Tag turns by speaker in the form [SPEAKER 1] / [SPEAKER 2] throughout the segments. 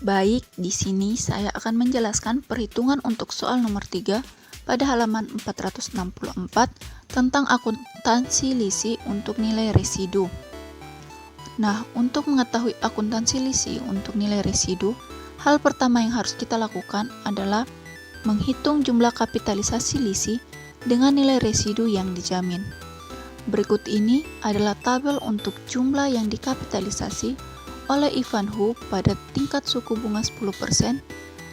[SPEAKER 1] Baik, di sini saya akan menjelaskan perhitungan untuk soal nomor 3 pada halaman 464 tentang akuntansi lisi untuk nilai residu. Nah, untuk mengetahui akuntansi lisi untuk nilai residu, hal pertama yang harus kita lakukan adalah menghitung jumlah kapitalisasi lisi dengan nilai residu yang dijamin. Berikut ini adalah tabel untuk jumlah yang dikapitalisasi oleh Ivanhoe pada tingkat suku bunga 10%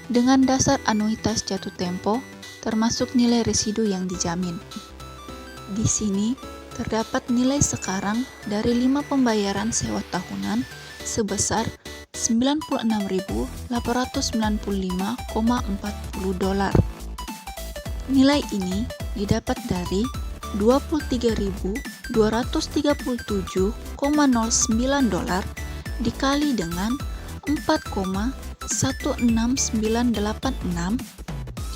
[SPEAKER 1] dengan dasar anuitas jatuh tempo termasuk nilai residu yang dijamin. Di sini terdapat nilai sekarang dari 5 pembayaran sewa tahunan sebesar $96.895,40. Nilai ini didapat dari $23.237,09 dikali dengan 4,16986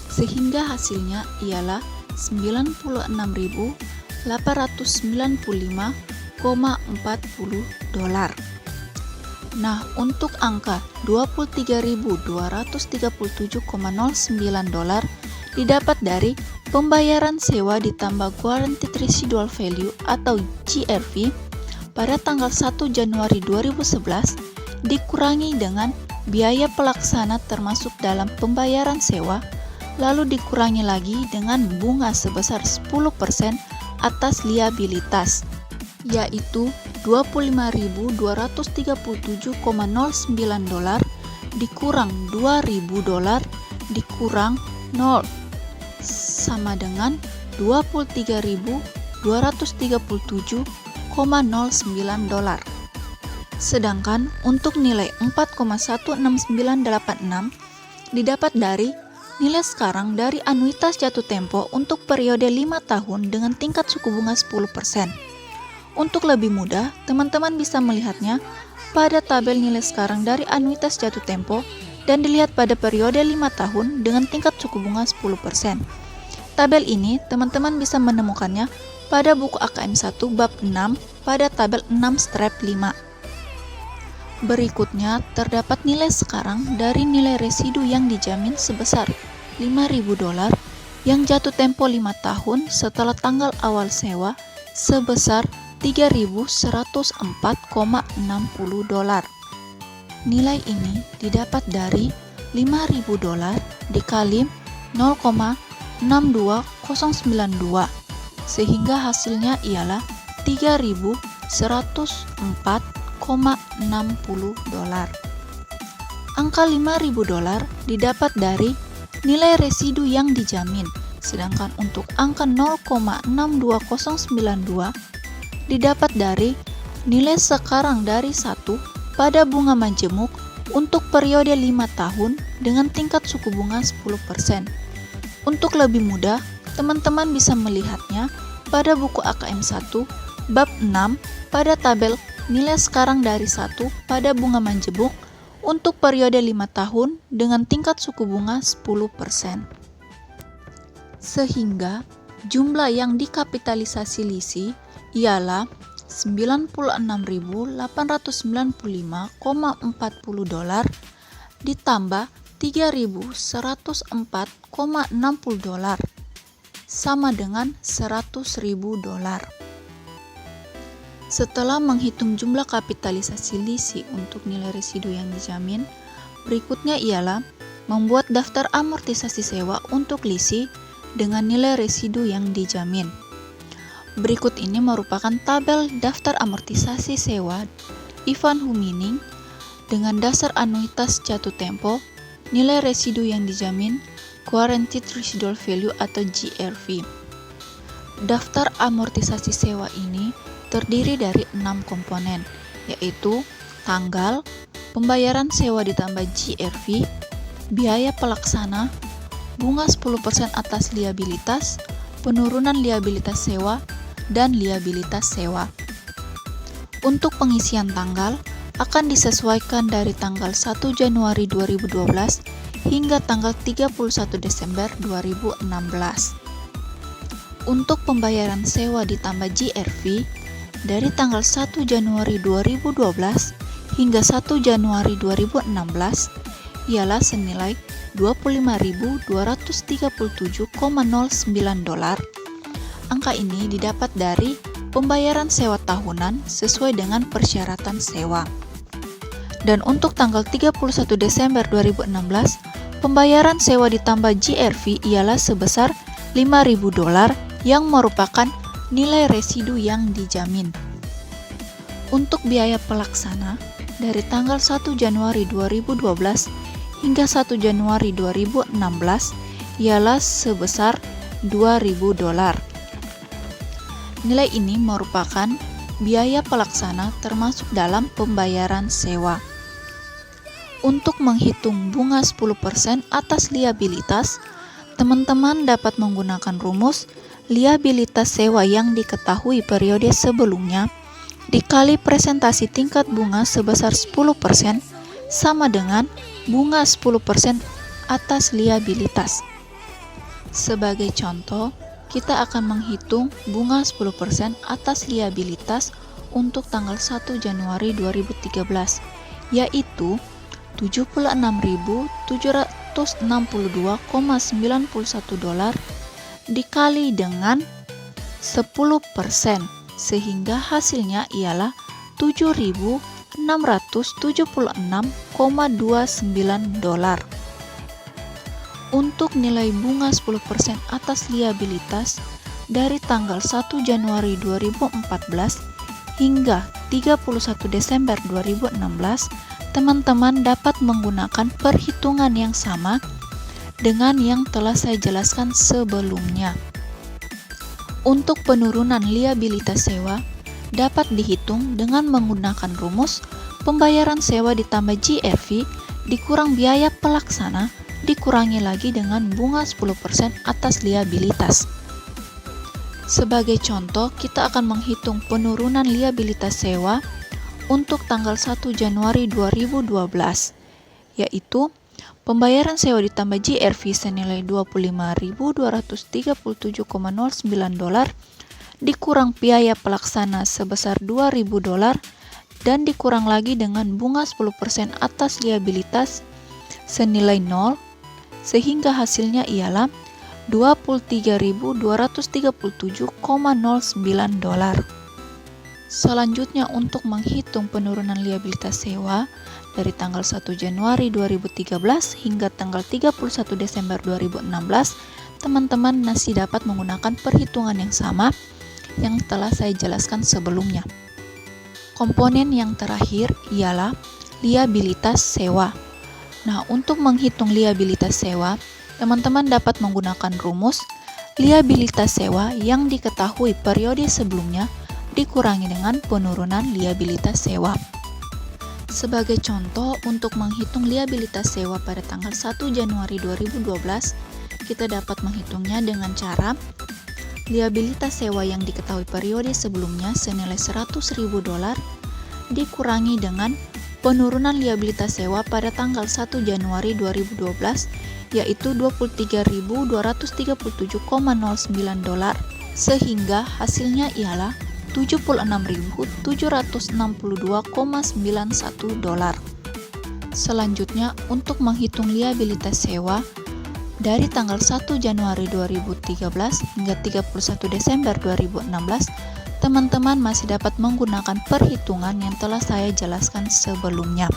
[SPEAKER 1] sehingga hasilnya ialah $96.895,40. Nah, untuk angka $23.237,09 didapat dari pembayaran sewa ditambah Guaranteed Residual Value atau GRV pada tanggal 1 Januari 2011 dikurangi dengan biaya pelaksana termasuk dalam pembayaran sewa, lalu dikurangi lagi dengan bunga sebesar 10% atas liabilitas, yaitu $25.237,09 dikurang $2.000 dikurang 0 sama dengan $23.237,09. Sedangkan untuk nilai 4,16986 didapat dari nilai sekarang dari anuitas jatuh tempo untuk periode 5 tahun dengan tingkat suku bunga 10%. Untuk lebih mudah, teman-teman bisa melihatnya pada tabel nilai sekarang dari anuitas jatuh tempo dan dilihat pada periode 5 tahun dengan tingkat suku bunga 10%. Tabel ini teman-teman bisa menemukannya pada buku AKM 1 bab 6 pada tabel 6-5. Berikutnya terdapat nilai sekarang dari nilai residu yang dijamin sebesar $5.000 yang jatuh tempo 5 tahun setelah tanggal awal sewa sebesar $3.104,60. Nilai ini didapat dari $5.000 dikali 0,62092 sehingga hasilnya ialah $3.104,60. Angka $5.000 didapat dari nilai residu yang dijamin, sedangkan untuk angka 0,62092 didapat dari nilai sekarang dari 1 pada bunga majemuk untuk periode 5 tahun dengan tingkat suku bunga 10%. Untuk lebih mudah, teman-teman bisa melihatnya pada buku AKM 1 bab 6 pada tabel nilai sekarang dari 1 pada bunga majemuk untuk periode 5 tahun dengan tingkat suku bunga 10%. Sehingga jumlah yang dikapitalisasi lisi ialah $96.895,40 ditambah $3.104,60 sama dengan $100.000. Setelah menghitung jumlah kapitalisasi lisi untuk nilai residu yang dijamin, berikutnya ialah membuat daftar amortisasi sewa untuk lisi dengan nilai residu yang dijamin. Berikut ini merupakan tabel daftar amortisasi sewa Ivanhoe Mining dengan dasar anuitas jatuh tempo, nilai residu yang dijamin, Guaranteed Residual Value atau GRV. Daftar amortisasi sewa ini terdiri dari 6 komponen, yaitu tanggal, pembayaran sewa ditambah GRV, biaya pelaksana, bunga 10% atas liabilitas, penurunan liabilitas sewa, dan liabilitas sewa. Untuk pengisian tanggal akan disesuaikan dari tanggal 1 Januari 2012 hingga tanggal 31 Desember 2016. Untuk pembayaran sewa ditambah GRV dari tanggal 1 Januari 2012 hingga 1 Januari 2016 ialah senilai $25.237,09. Angka ini didapat dari pembayaran sewa tahunan sesuai dengan persyaratan sewa. Dan untuk tanggal 31 Desember 2016, pembayaran sewa ditambah GRV ialah sebesar $5.000 yang merupakan nilai residu yang dijamin. Untuk biaya pelaksana, dari tanggal 1 Januari 2012 hingga 1 Januari 2016 ialah sebesar $2.000. Nilai ini merupakan biaya pelaksana termasuk dalam pembayaran sewa. Untuk menghitung bunga 10% atas liabilitas, teman-teman dapat menggunakan rumus liabilitas sewa yang diketahui periode sebelumnya dikali presentasi tingkat bunga sebesar 10% sama dengan bunga 10% atas liabilitas. Sebagai contoh, kita akan menghitung bunga 10% atas liabilitas untuk tanggal 1 Januari 2013, yaitu $76.762,91 dikali dengan 10%, sehingga hasilnya ialah $7.676,29. Untuk nilai bunga 10% atas liabilitas dari tanggal 1 Januari 2014 hingga 31 Desember 2016, teman-teman dapat menggunakan perhitungan yang sama dengan yang telah saya jelaskan sebelumnya. Untuk penurunan liabilitas sewa dapat dihitung dengan menggunakan rumus pembayaran sewa ditambah GRV dikurang biaya pelaksana dikurangi lagi dengan bunga 10% atas liabilitas. Sebagai contoh, kita akan menghitung penurunan liabilitas sewa untuk tanggal 1 Januari 2012, yaitu pembayaran sewa ditambah GRV senilai $25.237,09 dikurang biaya pelaksana sebesar $2.000 dan dikurang lagi dengan bunga 10% atas liabilitas senilai 0, sehingga hasilnya ialah $23.237,09. Selanjutnya, untuk menghitung penurunan liabilitas sewa dari tanggal 1 Januari 2013 hingga tanggal 31 Desember 2016, teman-teman masih dapat menggunakan perhitungan yang sama yang telah saya jelaskan sebelumnya. Komponen yang terakhir ialah liabilitas sewa. Nah, untuk menghitung liabilitas sewa, teman-teman dapat menggunakan rumus liabilitas sewa yang diketahui periode sebelumnya dikurangi dengan penurunan liabilitas sewa. Sebagai contoh, untuk menghitung liabilitas sewa pada tanggal 1 Januari 2012, kita dapat menghitungnya dengan cara liabilitas sewa yang diketahui periode sebelumnya senilai $100.000 dikurangi dengan penurunan liabilitas sewa pada tanggal 1 Januari 2012, yaitu $23.237,09, sehingga hasilnya ialah $76.762,91. Selanjutnya, untuk menghitung liabilitas sewa dari tanggal 1 Januari 2013 hingga 31 Desember 2016, teman-teman masih dapat menggunakan perhitungan yang telah saya jelaskan sebelumnya.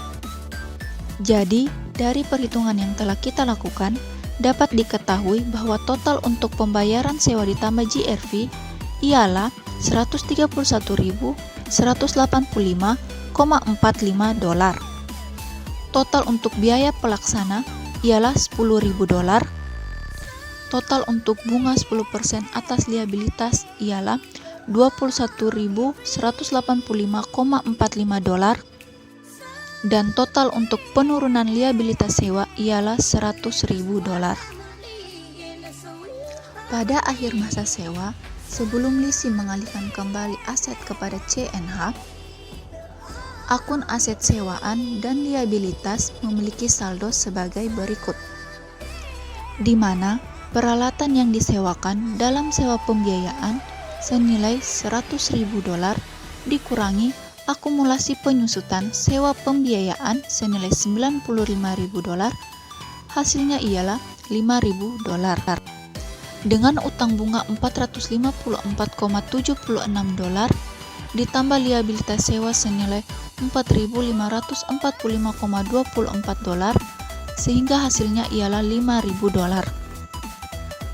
[SPEAKER 1] Jadi, dari perhitungan yang telah kita lakukan, dapat diketahui bahwa total untuk pembayaran sewa ditambah GRV ialah $131.185,45. Total untuk biaya pelaksana ialah $10.000. Total untuk bunga 10% atas liabilitas ialah $21.185,45. Dan total untuk penurunan liabilitas sewa ialah $100.000. Pada akhir masa sewa, sebelum lisi mengalihkan kembali aset kepada CNH, akun aset sewaan dan liabilitas memiliki saldo sebagai berikut, di mana peralatan yang disewakan dalam sewa pembiayaan senilai $100.000 dikurangi akumulasi penyusutan sewa pembiayaan senilai $95.000, hasilnya ialah $5.000. Dengan utang bunga $454,76 ditambah liabilitas sewa senilai $4.545,24 sehingga hasilnya ialah $5.000.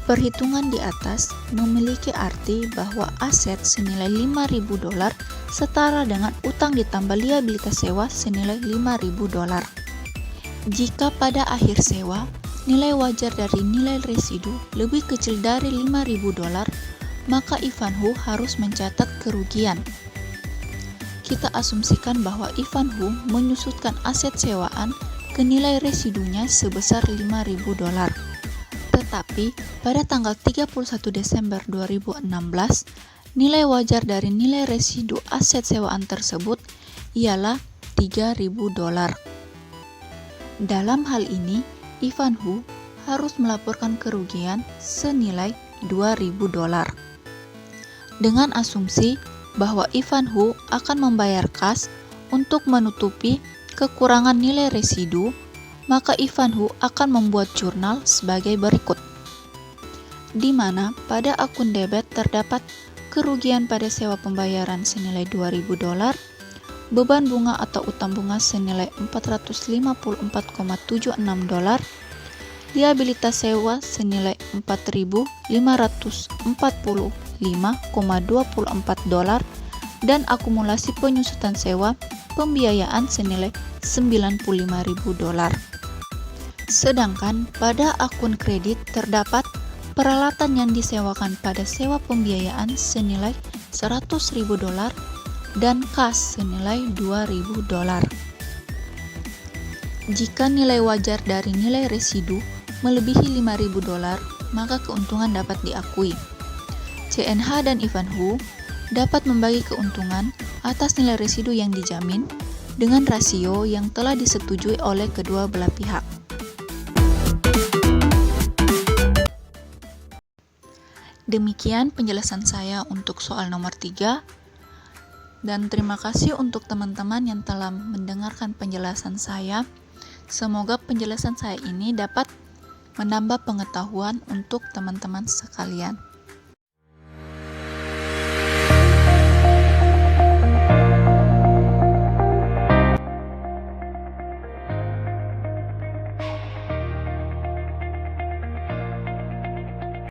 [SPEAKER 1] Perhitungan di atas memiliki arti bahwa aset senilai $5.000 setara dengan utang ditambah liabilitas sewa senilai $5.000. Jika pada akhir sewa, nilai wajar dari nilai residu lebih kecil dari $5.000, maka Ivanhoe harus mencatat kerugian. Kita asumsikan bahwa Ivanhoe menyusutkan aset sewaan ke nilai residunya sebesar $5.000. Tetapi pada tanggal 31 Desember 2016, nilai wajar dari nilai residu aset sewaan tersebut ialah $3.000. Dalam hal ini, Ivanhoe harus melaporkan kerugian senilai $2.000. Dengan asumsi bahwa Ivanhoe akan membayar kas untuk menutupi kekurangan nilai residu, maka Ivanhoe akan membuat jurnal sebagai berikut, di mana pada akun debit terdapat kerugian pada sewa pembayaran senilai $2.000, beban bunga atau utang bunga senilai $454,76, liabilitas sewa senilai $4.545,24, dan akumulasi penyusutan sewa pembiayaan senilai $95.000. Sedangkan pada akun kredit terdapat peralatan yang disewakan pada sewa pembiayaan senilai $100.000 dan kas senilai $2.000. Jika nilai wajar dari nilai residu melebihi $5.000, maka keuntungan dapat diakui. CNH dan Ivanhoe dapat membagi keuntungan atas nilai residu yang dijamin dengan rasio yang telah disetujui oleh kedua belah pihak. Demikian penjelasan saya untuk soal nomor 3. Dan terima kasih untuk teman-teman yang telah mendengarkan penjelasan saya. Semoga penjelasan saya ini dapat menambah pengetahuan untuk teman-teman sekalian.